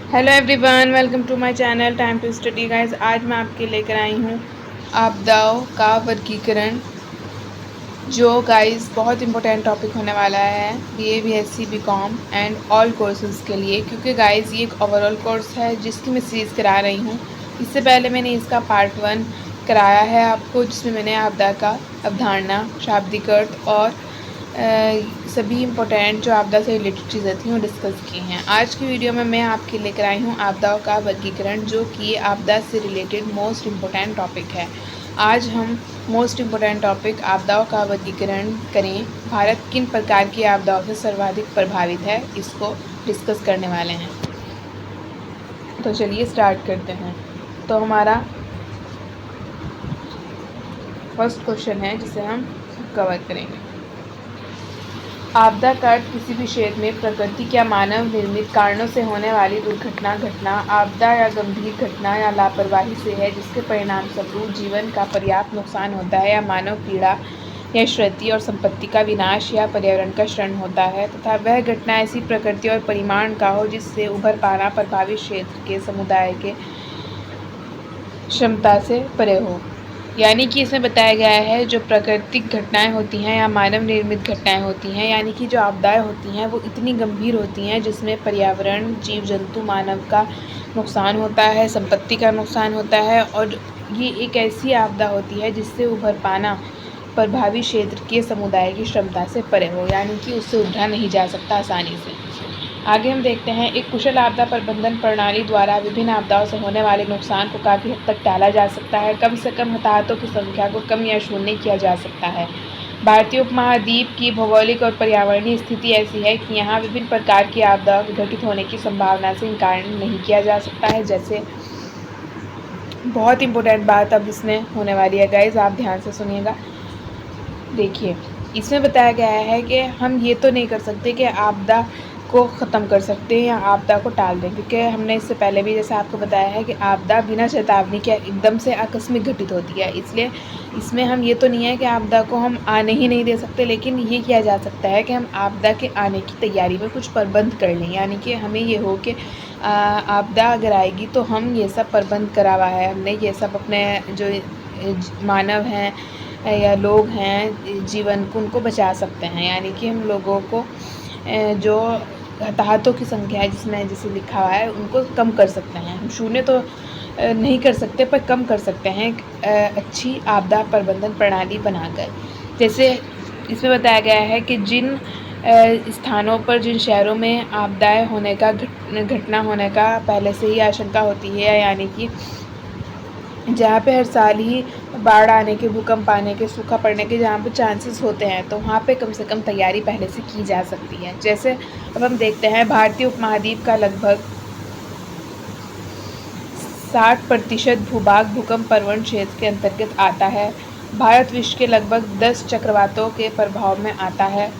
Hello everyone, welcome to my channel time to study guys. आज मैं आपके लेकर आई हूँ आपदाओं का वर्गीकरण, जो गाइस बहुत इंपॉर्टेंट टॉपिक होने वाला है BA, BSc, BCom and all courses के लिए, क्योंकि गाइस ये एक ओवरऑल कोर्स है जिसकी मैं सीरीज़ करा रही हूँ। इससे पहले मैंने इसका पार्ट 1 कराया है आपको, जिसमें मैंने आपदा का अवधारणा, शाब्दिक अर्थ और सभी इम्पोर्टेंट जो आपदा से रिलेटेड चीज़ें थी वो डिस्कस की हैं। आज की वीडियो में मैं आपके लेकर आई हूँ आपदाओं का वर्गीकरण, जो कि आपदा से रिलेटेड मोस्ट इम्पोर्टेंट टॉपिक है। आज हम मोस्ट इम्पोर्टेंट टॉपिक आपदाओं का वर्गीकरण करें। भारत किन प्रकार की आपदाओं से सर्वाधिक प्रभावित है, इसको डिस्कस करने वाले हैं। तो चलिए स्टार्ट करते हैं। तो हमारा फर्स्ट क्वेश्चन है जिसे हम कवर करेंगे। आपदा का अर्थ किसी भी क्षेत्र में प्रकृति या मानव निर्मित कारणों से होने वाली घटना आपदा या गंभीर घटना या लापरवाही से है, जिसके परिणाम स्वरूप जीवन का पर्याप्त नुकसान होता है या मानव पीड़ा या क्षति और संपत्ति का विनाश या पर्यावरण का क्षरण होता है, तथा वह घटना ऐसी प्रकृति और परिमाण का हो जिससे उभर पाना प्रभावित क्षेत्र के समुदाय के क्षमता से परे हो। यानी कि इसमें बताया गया है जो प्राकृतिक घटनाएं होती हैं या मानव निर्मित घटनाएं होती हैं, यानी कि जो आपदाएं होती हैं वो इतनी गंभीर होती हैं जिसमें पर्यावरण, जीव जंतु, मानव का नुकसान होता है, संपत्ति का नुकसान होता है, और ये एक ऐसी आपदा होती है जिससे उभर पाना प्रभावी क्षेत्र के समुदाय की क्षमता से परे हो, यानी कि उससे उभरा नहीं जा सकता आसानी से। आगे हम देखते हैं, एक कुशल आपदा प्रबंधन प्रणाली द्वारा विभिन्न आपदाओं से होने वाले नुकसान को काफ़ी हद तक टाला जा सकता है। कम से कम हताहतों की संख्या को कम या शून्य किया जा सकता है। भारतीय उपमहाद्वीप की भौगोलिक और पर्यावरणीय स्थिति ऐसी है कि यहाँ विभिन्न प्रकार की आपदाओं के घटित होने की संभावना से इनकार नहीं किया जा सकता है। जैसे बहुत इंपॉर्टेंट बात अब इसमें होने वाली है गाइज, आप ध्यान से सुनिएगा। देखिए, इसमें बताया गया है कि हम ये तो नहीं कर सकते कि आपदा को ख़त्म कर सकते हैं या आपदा को टाल दें, क्योंकि हमने इससे पहले भी जैसे आपको बताया है कि आपदा बिना चेतावनी के एकदम से आकस्मिक घटित होती है। इसलिए इसमें हम ये तो नहीं है कि आपदा को हम आने ही नहीं दे सकते, लेकिन ये किया जा सकता है कि हम आपदा के आने की तैयारी में कुछ प्रबंध कर लें। यानी कि हमें ये हो कि आपदा अगर आएगी तो हम ये सब प्रबंध करा हुआ है, हमने ये सब अपने जो मानव हैं या लोग हैं जीवन को, उनको बचा सकते हैं। यानी कि हम लोगों को जो हताहतों की संख्या है जिसमें जैसे लिखा हुआ है उनको कम कर सकते हैं। हम शून्य तो नहीं कर सकते, पर कम कर सकते हैं अच्छी आपदा प्रबंधन प्रणाली बनाकर। जैसे इसमें बताया गया है कि जिन स्थानों पर, जिन शहरों में आपदाएं होने का घटना होने का पहले से ही आशंका होती है, यानी कि जहाँ पे हर साल ही बाढ़ आने के, भूकंप आने के, सूखा पड़ने के जहाँ पे चांसेस होते हैं, तो वहाँ पे कम से कम तैयारी पहले से की जा सकती है। जैसे अब हम देखते हैं, भारतीय उपमहाद्वीप का लगभग 60% भूभाग भूकंप प्रवण क्षेत्र के अंतर्गत आता है। भारत विश्व के लगभग 10 चक्रवातों के प्रभाव में आता है।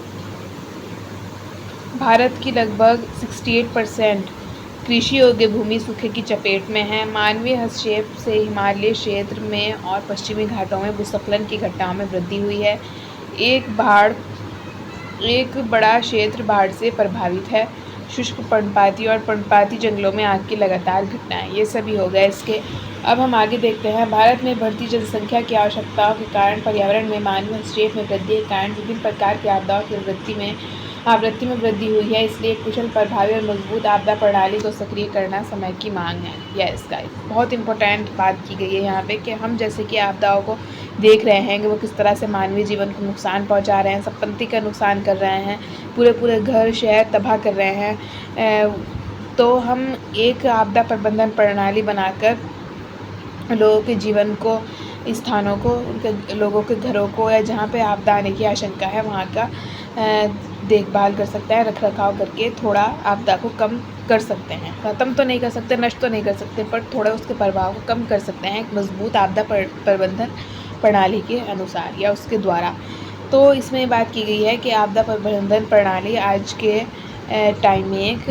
भारत की लगभग 68% कृषि योग्य भूमि सूखे की चपेट में है। मानवीय हस्तक्षेप से हिमालय क्षेत्र में और पश्चिमी घाटों में भूस्खलन की घटनाओं में वृद्धि हुई है। एक बड़ा क्षेत्र बाढ़ से प्रभावित है। शुष्क पर्णपाती और पर्णपाती जंगलों में आग की लगातार घटनाएं, ये सभी हो गए इसके। अब हम आगे देखते हैं, भारत में बढ़ती जनसंख्या की आवश्यकताओं के कारण पर्यावरण में मानवीय हस्तक्षेप में वृद्धि के कारण विभिन्न प्रकार की आपदाओं की आवृत्ति में वृद्धि हुई है। इसलिए कुशल, प्रभावी और मजबूत आपदा प्रणाली को सक्रिय करना समय की मांग है। यस गाइस, बहुत इंपॉर्टेंट बात की गई है यहाँ पे कि हम जैसे कि आपदाओं को देख रहे हैं कि वो किस तरह से मानवीय जीवन को नुकसान पहुँचा रहे हैं, संपत्ति का नुकसान कर रहे हैं, पूरे घर शहर तबाह कर रहे हैं। तो हम एक आपदा प्रबंधन प्रणाली बनाकर लोगों के जीवन को, स्थानों को, उनके लोगों के घरों को, या जहाँ पे आपदा आने की आशंका है वहाँ का देखभाल कर सकते हैं, रख रखाव करके थोड़ा आपदा को कम कर सकते हैं। ख़त्म तो नहीं कर सकते, नष्ट तो नहीं कर सकते, पर थोड़ा उसके प्रभाव को कम कर सकते हैं एक मजबूत आपदा प्रबंधन प्रणाली के अनुसार या उसके द्वारा। तो इसमें बात की गई है कि आपदा प्रबंधन प्रणाली आज के टाइम में एक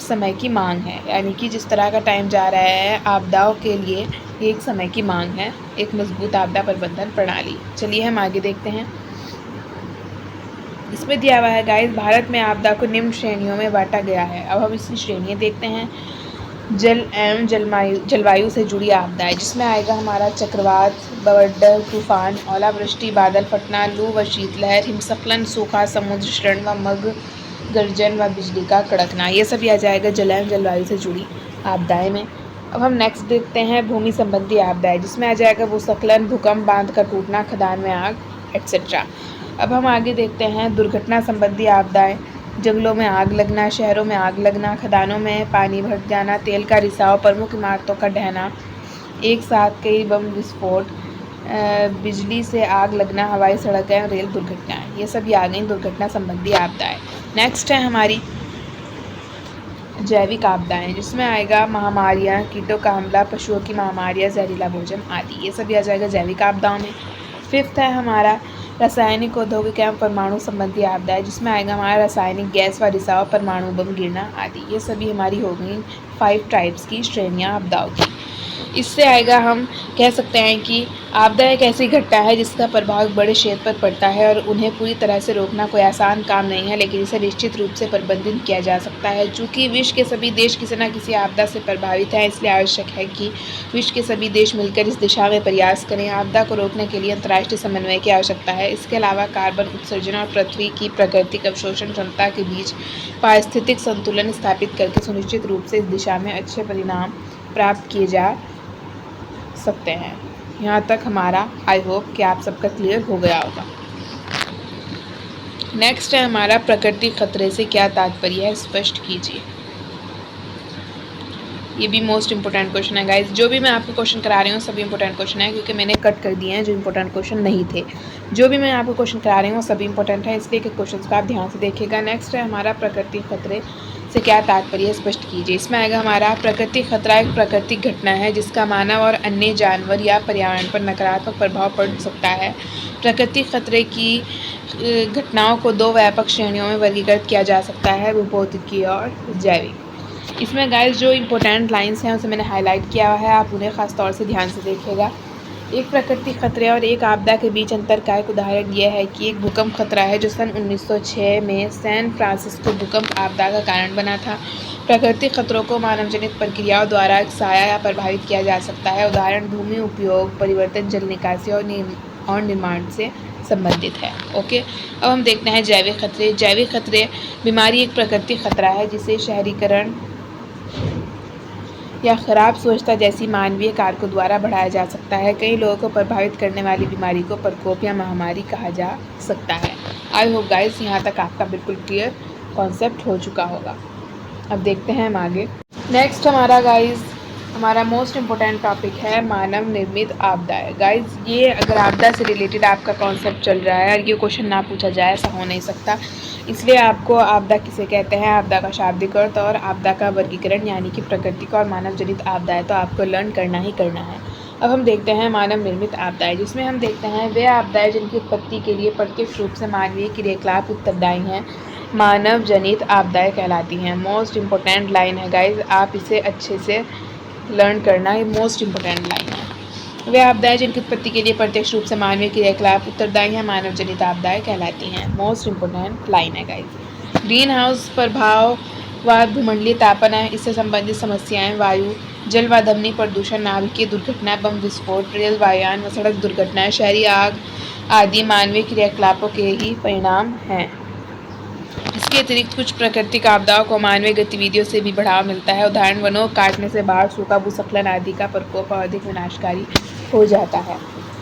समय की मांग है। यानी कि जिस तरह का टाइम जा रहा है आपदाओं के लिए, एक समय की मांग है एक मजबूत आपदा प्रबंधन प्रणाली। चलिए हम आगे देखते हैं। इसमें दिया हुआ है गाइस, भारत में आपदा को निम्न श्रेणियों में बांटा गया है। अब हम इसकी श्रेणियाँ देखते हैं। जल एवं जलवायु से जुड़ी आपदाएं, जिसमें आएगा हमारा चक्रवात, बवंडर, तूफान, ओलावृष्टि, बादल फटना, लू व शीतलहर, हिमस्खलन, सूखा, समुद्र क्षरण व मग गर्जन व बिजली का कड़कना, ये सभी आ जाएगा जल एवं जलवायु से जुड़ी आपदाएं में। अब हम नेक्स्ट देखते हैं भूमि संबंधी आपदाएं, जिसमें आ जाएगा भूस्खलन, भूकंप, बांध का टूटना, खदान में आग एक्सेट्रा। अब हम आगे देखते हैं दुर्घटना संबंधी आपदाएं, जंगलों में आग लगना, शहरों में आग लगना, खदानों में पानी भर जाना, तेल का रिसाव, प्रमुख इमारतों का ढहना, एक साथ कई बम विस्फोट, बिजली से आग लगना, हवाई सड़क एवं रेल दुर्घटनाएं, ये सभी आ गई दुर्घटना संबंधी आपदाएं। नेक्स्ट है हमारी जैविक आपदाएं, जिसमें आएगा महामारियां, कीटों का हमला, पशुओं की महामारियां, जहरीला भोजन आदि, ये सभी आ जाएगा जैविक आपदाओं में। फिफ्थ है हमारा रासायनिक, औद्योगिक एवं परमाणु संबंधी आपदाएं, जिसमें आएगा हमारा रासायनिक गैस व रिसाव, परमाणु बम गिरना आदि, ये सभी हमारी हो गई 5 टाइप्स की श्रेणियाँ आपदाओं की। इससे आएगा हम कह सकते हैं कि आपदा एक ऐसी घटना है जिसका प्रभाव बड़े क्षेत्र पर पड़ता है और उन्हें पूरी तरह से रोकना कोई आसान काम नहीं है, लेकिन इसे निश्चित रूप से प्रबंधित किया जा सकता है। चूँकि विश्व के सभी देश किसी न किसी आपदा से प्रभावित हैं, इसलिए आवश्यक है कि विश्व के सभी देश मिलकर इस दिशा में प्रयास करें। आपदा को रोकने के लिए अंतर्राष्ट्रीय समन्वय की आवश्यकता है। इसके अलावा कार्बन उत्सर्जन और पृथ्वी की प्राकृतिक अवशोषण क्षमता के बीच पारिस्थितिक संतुलन स्थापित करके सुनिश्चित रूप से इस दिशा में अच्छे परिणाम प्राप्त किए जा सकते हैं। यहाँ तक हमारा आई होप कि आप सबका क्लियर हो गया होगा। नेक्स्ट है हमारा प्राकृतिक खतरे से क्या तात्पर्य है, स्पष्ट कीजिए। ये भी मोस्ट इंपॉर्टेंट क्वेश्चन है गाइज। जो भी मैं आपको क्वेश्चन करा रही हूँ सभी इंपॉर्टेंट क्वेश्चन है, क्योंकि मैंने कट कर दिए हैं जो इंपॉर्टेंट क्वेश्चन नहीं थे। जो भी मैं आपको क्वेश्चन करा रही हूँ सभी इंपॉर्टेंट है, इसलिए कि क्वेश्चन को आप ध्यान से देखिएगा। नेक्स्ट है हमारा प्राकृतिक खतरे से क्या तात्पर्य है, स्पष्ट कीजिए। इसमें आएगा हमारा प्राकृतिक खतरा एक प्राकृतिक घटना है जिसका मानव और अन्य जानवर या पर्यावरण पर नकारात्मक प्रभाव पड़ सकता है। प्राकृतिक खतरे की घटनाओं को 2 व्यापक श्रेणियों में वर्गीकृत किया जा सकता है, भूभौतिकीय और जैविक। इसमें गाइस जो इम्पोर्टेंट लाइंस हैं उसे मैंने हाईलाइट किया हुआ है, आप उन्हें ख़ास तौर से ध्यान से देखिएगा। एक प्राकृतिक खतरे और एक आपदा के बीच अंतर का एक उदाहरण यह है कि एक भूकंप खतरा है जो सन 1906 में सैन फ्रांसिस्को भूकंप आपदा का कारण बना था। प्राकृतिक खतरों को मानव जनित प्रक्रियाओं द्वारा एक साया या प्रभावित किया जा सकता है। उदाहरण भूमि उपयोग परिवर्तन, जल निकासी और निर्माण से संबंधित है। ओके, अब हम देखते हैं जैविक खतरे। जैविक खतरे बीमारी एक प्राकृतिक खतरा है जिसे शहरीकरण या खराब स्वच्छता जैसी मानवीय कारकों द्वारा बढ़ाया जा सकता है। कई लोगों को प्रभावित करने वाली बीमारी को प्रकोप या महामारी कहा जा सकता है। आई होप गाइस यहाँ तक आपका बिल्कुल क्लियर कॉन्सेप्ट हो चुका होगा। अब देखते हैं हम आगे। नेक्स्ट हमारा मोस्ट इम्पोर्टेंट टॉपिक है मानव निर्मित आपदाएं। गाइस ये अगर आपदा से रिलेटेड आपका कॉन्सेप्ट चल रहा है और ये क्वेश्चन ना पूछा जाए ऐसा हो नहीं सकता, इसलिए आपको आपदा किसे कहते हैं, आपदा का शाब्दिक अर्थ और आपदा का वर्गीकरण यानी कि प्राकृतिक और मानव जनित आपदाएं तो आपको लर्न करना ही करना है। अब हम देखते हैं मानव निर्मित आपदाएं, जिसमें हम देखते हैं वे आपदाएं जिनकी उत्पत्ति के लिए प्रत्यक्ष रूप से मानवीय क्रियाकलाप उत्तरदायी हैं, मानव जनित आपदाएं कहलाती हैं। मोस्ट इम्पोर्टेंट लाइन है गाइज, आप इसे अच्छे से लर्न करना, ये मोस्ट इम्पोर्टेंट लाइन है। वे आपदाएं जिनकी उत्पत्ति के लिए प्रत्यक्ष रूप से मानवीय क्रियाकलाप उत्तरदायी हैं, मानव जनित आपदाएं कहलाती हैं। मोस्ट इम्पोर्टेंट लाइन है गाइज। ग्रीन हाउस प्रभाव व भूमंडलीय तापन है, इससे संबंधित समस्याएं वायु, जल व ध्वनि प्रदूषण, नाभिकीय दुर्घटना, बम विस्फोट, रेल, वायुयान व सड़क दुर्घटनाएं, शहरी आग आदि मानवीय क्रियाकलापों के ही परिणाम हैं। इसके अतिरिक्त कुछ प्राकृतिक आपदाओं को मानवीय गतिविधियों से भी बढ़ावा मिलता है। उदाहरण वनों काटने से बाढ़, सूखा, भूस्खलन आदि का प्रकोप अधिक विनाशकारी हो जाता है।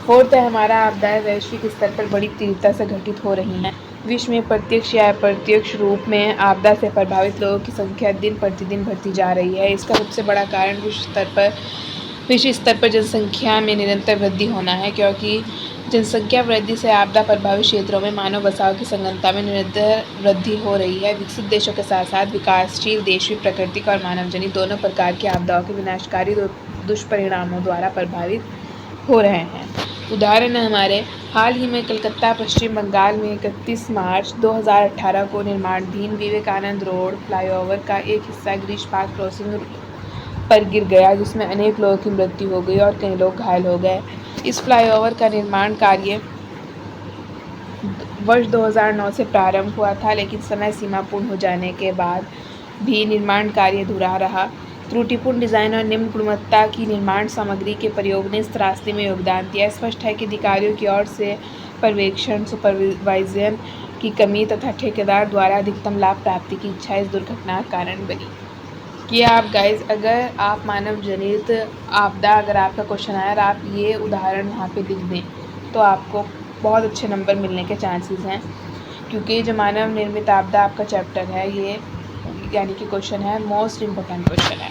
फोर्थ है हमारा आपदाएं वैश्विक स्तर पर बड़ी तीव्रता से घटित हो रही हैं। विश्व में प्रत्यक्ष या अप्रत्यक्ष रूप में आपदा से प्रभावित लोगों की संख्या दिन प्रतिदिन बढ़ती जा रही है। इसका सबसे बड़ा कारण विश्व स्तर पर जनसंख्या में निरंतर वृद्धि होना है, क्योंकि जनसंख्या वृद्धि से आपदा प्रभावित क्षेत्रों में मानव बसाव की संगतता में निरंतर वृद्धि हो रही है। विकसित देशों के साथ साथ विकासशील देश भी प्राकृतिक और मानवजनित दोनों प्रकार की आपदाओं के विनाशकारी दुष्परिणामों द्वारा प्रभावित हो रहे हैं। उदाहरण है हमारे हाल ही में कलकत्ता पश्चिम बंगाल में 31 मार्च 2018 को निर्माणाधीन विवेकानंद रोड फ्लाईओवर का एक हिस्सा ग्रीष्मपात क्रॉसिंग पर गिर गया, जिसमें अनेक लोगों की मृत्यु हो गई और कई लोग घायल हो गए। इस फ्लाईओवर का निर्माण कार्य वर्ष 2009 से प्रारंभ हुआ था, लेकिन समय सीमा पूर्ण हो जाने के बाद भी निर्माण कार्य अधूरा रहा। त्रुटिपूर्ण डिज़ाइन और निम्न गुणवत्ता की निर्माण सामग्री के प्रयोग ने इस त्रासदी में योगदान दिया। स्पष्ट है कि अधिकारियों की ओर से पर्यवेक्षण, सुपरवाइजन की कमी तथा ठेकेदार द्वारा अधिकतम लाभ प्राप्ति की इच्छा इस दुर्घटना का कारण बनी। कि आप गाइज, अगर आप मानव जनित आपदा, अगर आपका क्वेश्चन आया और आप ये उदाहरण यहाँ पे लिख दें तो आपको बहुत अच्छे नंबर मिलने के चांसेस हैं, क्योंकि जो मानव निर्मित आपदा आपका चैप्टर है ये यानी कि क्वेश्चन है मोस्ट इम्पोर्टेंट क्वेश्चन है।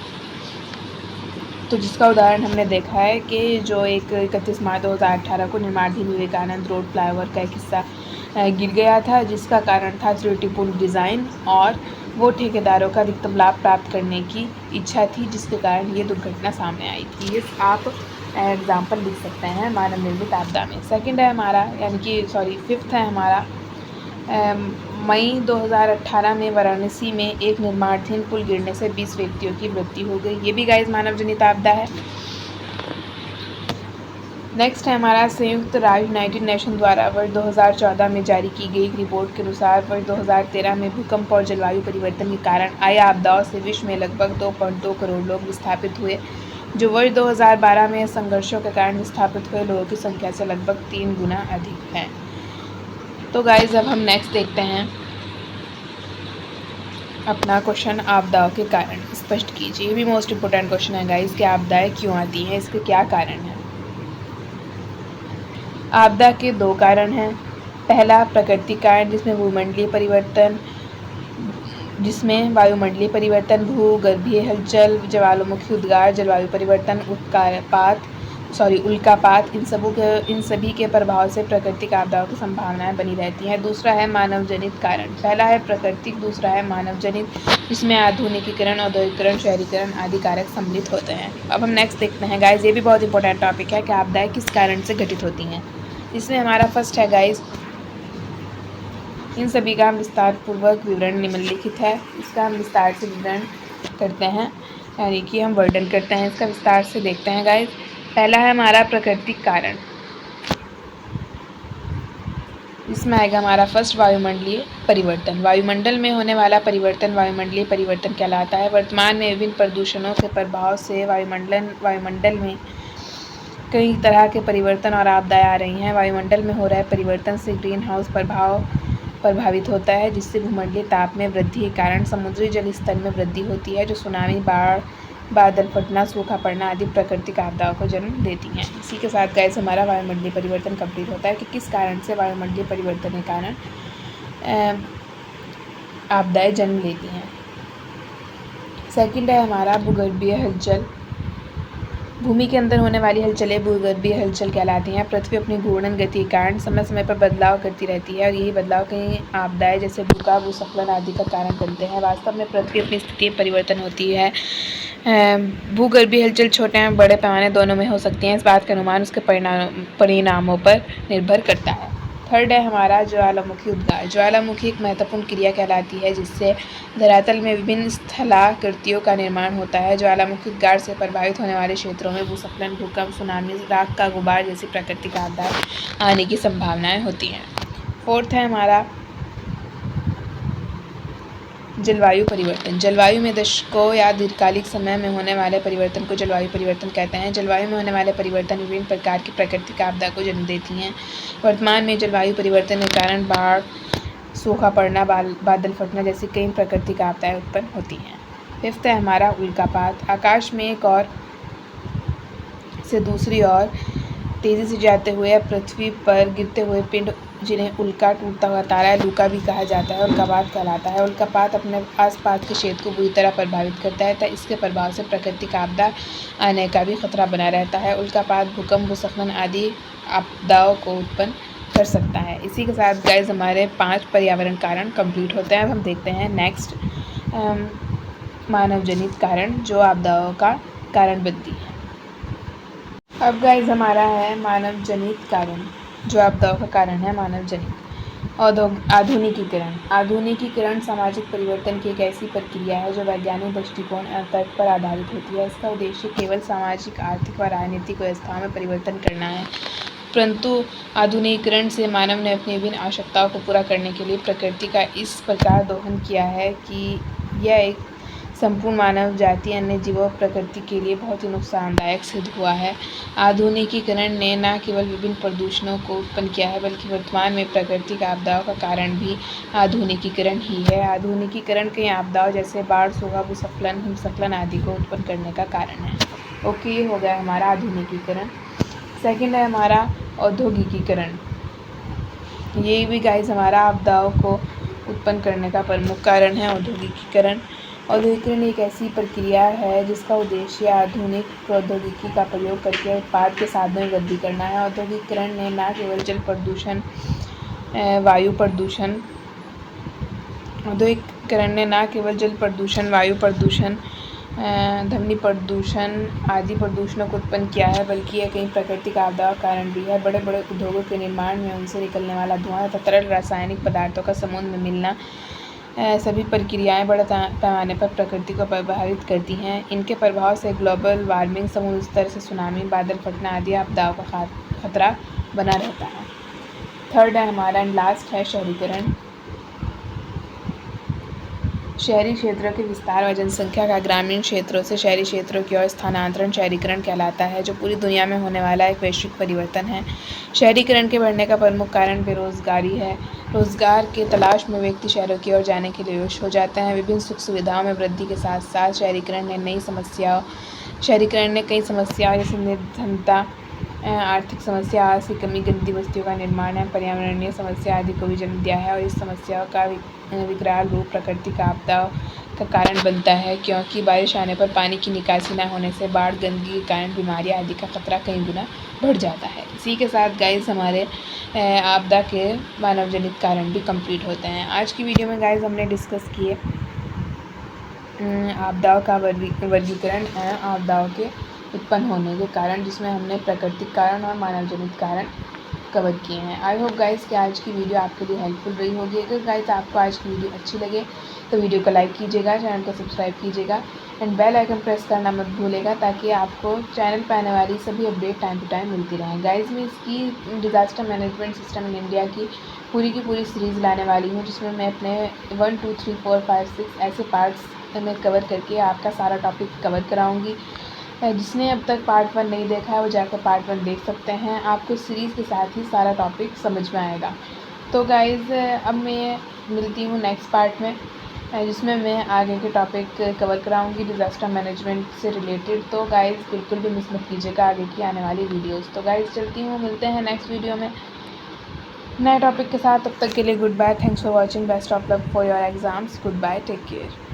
तो जिसका उदाहरण हमने देखा है कि जो 31 मार्च 2018 को निर्माणाधीन विवेकानंद रोड फ्लाईओवर का एक हिस्सा गिर गया था, जिसका कारण था त्रुटिपूर्ण डिज़ाइन और वो ठेकेदारों का अधिकतम लाभ प्राप्त करने की इच्छा थी, जिसके कारण ये दुर्घटना सामने आई थी। ये आप एग्जाम्पल लिख सकते हैं मानव निर्मित आपदा में। सेकंड है हमारा फिफ्थ है हमारा मई 2018 में वाराणसी में एक निर्माणाधीन पुल गिरने से 20 व्यक्तियों की मृत्यु हो गई। ये भी गाइस मानव जनित आपदा है। नेक्स्ट है हमारा संयुक्त राष्ट्र यूनाइटेड नेशन द्वारा वर्ष 2014 में जारी की गई रिपोर्ट के अनुसार वर्ष 2013 में भूकंप और जलवायु परिवर्तन के कारण आई आपदाओं से विश्व में लगभग 2.2 करोड़ लोग विस्थापित हुए, जो वर्ष 2012 में संघर्षों के कारण विस्थापित हुए लोगों की संख्या से लगभग 3 गुना अधिक है। तो गाइज अब हम नेक्स्ट देखते हैं अपना क्वेश्चन, आपदाओं के कारण स्पष्ट कीजिए। ये भी मोस्ट इम्पोर्टेंट क्वेश्चन है गाइज कि आपदाएं क्यों आती हैं, इसके क्या कारण हैं। आपदा के 2 कारण हैं। पहला प्राकृतिक कारण, जिसमें वायुमंडलीय परिवर्तन, भूगर्भीय हलचल, ज्वालामुखी उद्गार, जलवायु परिवर्तन, उल्कापात, इन सभी के प्रभाव से प्राकृतिक आपदाओं की संभावनाएं बनी रहती हैं। दूसरा है मानव जनित कारण। पहला है प्राकृतिक, दूसरा है मानव जनित, जिसमें आधुनिकीकरण, औद्योगिकरण, शहरीकरण आदि कारक सम्मिलित होते हैं। अब हम नेक्स्ट देखते हैं गाइज, ये भी बहुत इंपॉर्टेंट टॉपिक है कि आपदाएं किस कारण से घटित होती हैं। इसमें हमारा फर्स्ट है गाइज, इन सभी का विस्तार पूर्वक विवरण निम्नलिखित है। इसका हम विस्तार से विवरण करते हैं, यानी कि हम वर्णन करते हैं, इसका विस्तार से देखते हैं गाइज। पहला है हमारा प्राकृतिक कारण। इसमें आएगा हमारा फर्स्ट वायुमंडलीय परिवर्तन। वायुमंडल में होने वाला परिवर्तन वायुमंडलीय परिवर्तन कहलाता है। वर्तमान में विभिन्न प्रदूषणों के प्रभाव से वायुमंडल में कई तरह के परिवर्तन और आपदाएं आ रही हैं। वायुमंडल में हो रहे परिवर्तन से ग्रीन हाउस प्रभाव प्रभावित होता है, जिससे भूमंडलीय ताप में वृद्धि के कारण समुद्री जल स्तर में वृद्धि होती है, जो सुनामी, बाढ़, बादल फटना, सूखा पड़ना आदि प्राकृतिक आपदाओं को जन्म देती हैं। इसी के साथ गाइस हमारा वायुमंडलीय परिवर्तन कंप्लीट होता है कि किस कारण से वायुमंडलीय परिवर्तन के कारण आपदाएं जन्म लेती हैं। सेकंड है हमारा भूगर्भीय हलचल। भूमि के अंदर होने वाली हलचलें भूगर्भीय हलचल कहलाती हैं। पृथ्वी अपनी घूर्णन गति के कारण समय समय पर बदलाव करती रहती है और यही बदलाव कई आपदाएं जैसे भूस्खलन आदि का कारण बनते हैं। वास्तव में पृथ्वी अपनी स्थिति में परिवर्तन होती है। भूगर्भीय हलचल छोटे और बड़े पैमाने दोनों में हो सकती हैं। इस बात का अनुमान उसके परिणामों पर निर्भर करता है। थर्ड है हमारा ज्वालामुखी उद्गार। ज्वालामुखी एक महत्वपूर्ण क्रिया कहलाती है, जिससे धरातल में विभिन्न स्थलाकृतियों का निर्माण होता है। ज्वालामुखी उद्गार से प्रभावित होने वाले क्षेत्रों में भूस्खलन, भूकंप, सुनामी, राख का गुबार जैसी प्राकृतिक आपदाएं आने की संभावनाएं होती हैं। फोर्थ है हमारा जलवायु परिवर्तन। जलवायु में दशकों या दीर्घकालिक समय में होने वाले परिवर्तन को जलवायु परिवर्तन कहते हैं। जलवायु में होने वाले परिवर्तन विभिन्न प्रकार की प्राकृतिक आपदा को जन्म देती हैं। वर्तमान में जलवायु परिवर्तन के कारण बाढ़, सूखा पड़ना, बादल फटना जैसी कई प्राकृतिक आपदाएं उत्पन्न होती हैं। फिफ्थ है हमारा उल्कापात। आकाश में एक ओर से दूसरी ओर तेज़ी से जाते हुए या पृथ्वी पर गिरते हुए पिंड, जिन्हें उल्का, टूटता हुआ तारा, लूका भी कहा जाता है, उल्कापात कहलाता है। उल्कापात अपने आसपास के क्षेत्र को बुरी तरह प्रभावित करता है, तथा इसके प्रभाव से प्राकृतिक आपदा आने का भी खतरा बना रहता है। उल्कापात भूकंप, भूस्खलन आदि आपदाओं को उत्पन्न कर सकता है। इसी के साथ गाइस हमारे 5 पर्यावरण कारण कंप्लीट होते हैं। अब हम देखते हैं नेक्स्ट मानव जनित कारण जो आपदाओं का कारण बनती है। अब गाइस हमारा है मानव जनित कारण जो आपदाओं का कारण है मानव जनित। आधुनिकीकरण। आधुनिकीकरण सामाजिक परिवर्तन की एक ऐसी प्रक्रिया है जो वैज्ञानिक दृष्टिकोण और तर्क पर आधारित होती है। इसका उद्देश्य केवल सामाजिक, आर्थिक व राजनीतिक व्यवस्थाओं में परिवर्तन करना है। परंतु आधुनिकीकरण से मानव ने अपनी विभिन्न आवश्यकताओं को पूरा करने के लिए प्रकृति का इस प्रकार दोहन किया है कि यह एक संपूर्ण मानव जाति अन्य जीवों और प्रकृति के लिए बहुत ही नुकसानदायक सिद्ध हुआ है। आधुनिकीकरण ने न केवल विभिन्न प्रदूषणों को उत्पन्न किया है बल्कि वर्तमान में प्राकृतिक आपदाओं का कारण भी आधुनिकीकरण ही है। आधुनिकीकरण कई आपदाओं जैसे बाढ़, सूखा, भूस्खलन, हिमस्खलन आदि को उत्पन्न करने का कारण है। ओके, ये हो गया हमारा आधुनिकीकरण। सेकंड है हमारा औद्योगिकीकरण। ये भी गाइस हमारा आपदाओं को उत्पन्न करने का प्रमुख कारण है औद्योगिकीकरण। औद्योगिकीकरण एक ऐसी प्रक्रिया है जिसका उद्देश्य आधुनिक प्रौद्योगिकी का प्रयोग करके उत्पाद के साधनों में वृद्धि करना है। औद्योगिकीकरण ने न केवल जल प्रदूषण, वायु प्रदूषण वायु प्रदूषण, ध्वनि प्रदूषण आदि प्रदूषणों को उत्पन्न किया है बल्कि यह कई प्राकृतिक आपदाओं का कारण भी है। बड़े बड़े उद्योगों के निर्माण में उनसे निकलने वाला धुआं तथा तरल रासायनिक पदार्थों का समुद्र में मिलना, सभी प्रक्रियाएं बड़े पैमाने पर प्रकृति को प्रभावित करती हैं। इनके प्रभाव से ग्लोबल वार्मिंग, समुद्र स्तर से सुनामी, बादल फटना आदि आपदाओं का खतरा बना रहता है। थर्ड है हमारा एंड लास्ट है शहरीकरण। शहरी क्षेत्रों के विस्तार व जनसंख्या का ग्रामीण क्षेत्रों से शहरी क्षेत्रों की ओर स्थानांतरण शहरीकरण कहलाता है, जो पूरी दुनिया में होने वाला एक वैश्विक परिवर्तन है। शहरीकरण के बढ़ने का प्रमुख कारण बेरोजगारी है। रोजगार के तलाश में व्यक्ति शहरों की ओर जाने के लिए विवश हो जाते हैं। विभिन्न सुख सुविधाओं में वृद्धि के साथ साथ शहरीकरण ने कई समस्याओं जैसे निर्धनता, आर्थिक समस्या, आवास की कमी, गंदी बस्तियों का निर्माण, पर्यावरणीय समस्या आदि को भी जन्म दिया है। और इस समस्याओं का विकराल रूप प्राकृतिक आपदाओं का कारण बनता है, क्योंकि बारिश आने पर पानी की निकासी न होने से बाढ़, गंदगी के कारण बीमारियां आदि का खतरा कई गुना बढ़ जाता है। इसी के साथ गाइस हमारे आपदा के मानव जनित कारण भी कंप्लीट होते हैं। आज की वीडियो में गाइस हमने डिस्कस किए आपदाओं का वर्गीकरण, आपदाओं के उत्पन्न होने के कारण, जिसमें हमने प्राकृतिक कारण और मानव जनित कारण कवर किए हैं। आई होप गाइस कि आज की वीडियो आपके लिए हेल्पफुल रही होगी। अगर गाइस आपको आज की वीडियो अच्छी लगे तो वीडियो को लाइक कीजिएगा, चैनल को सब्सक्राइब कीजिएगा एंड बेल आइकन प्रेस करना मत भूलिएगा, ताकि आपको चैनल पर आने वाली सभी अपडेट टाइम टू टाइम मिलती रहें। गाइस मैं इसकी disaster management system in India की पूरी सीरीज़ लाने वाली हूँ, जिसमें मैं अपने 1, 2, 3, 4, 5, 6 ऐसे पार्ट्स में कवर करके आपका सारा टॉपिक कवर कराऊँगी। जिसने अब तक पार्ट 1 नहीं देखा है वो जाकर पार्ट 1 देख सकते हैं। आपको सीरीज़ के साथ ही सारा टॉपिक समझ में आएगा। तो गाइज़ अब मैं मिलती हूँ नेक्स्ट पार्ट में, जिसमें मैं आगे के टॉपिक कवर कराऊंगी डिज़ास्टर मैनेजमेंट से रिलेटेड। तो गाइज़ बिल्कुल भी मिस मत कीजिएगा आगे की आने वाली वीडियोज़। तो गाइज़ चलती हूँ, मिलते हैं नेक्स्ट वीडियो में नए टॉपिक के साथ। तब तक के लिए good bye, thanks for watching, best of luck for your exams, good bye, take care.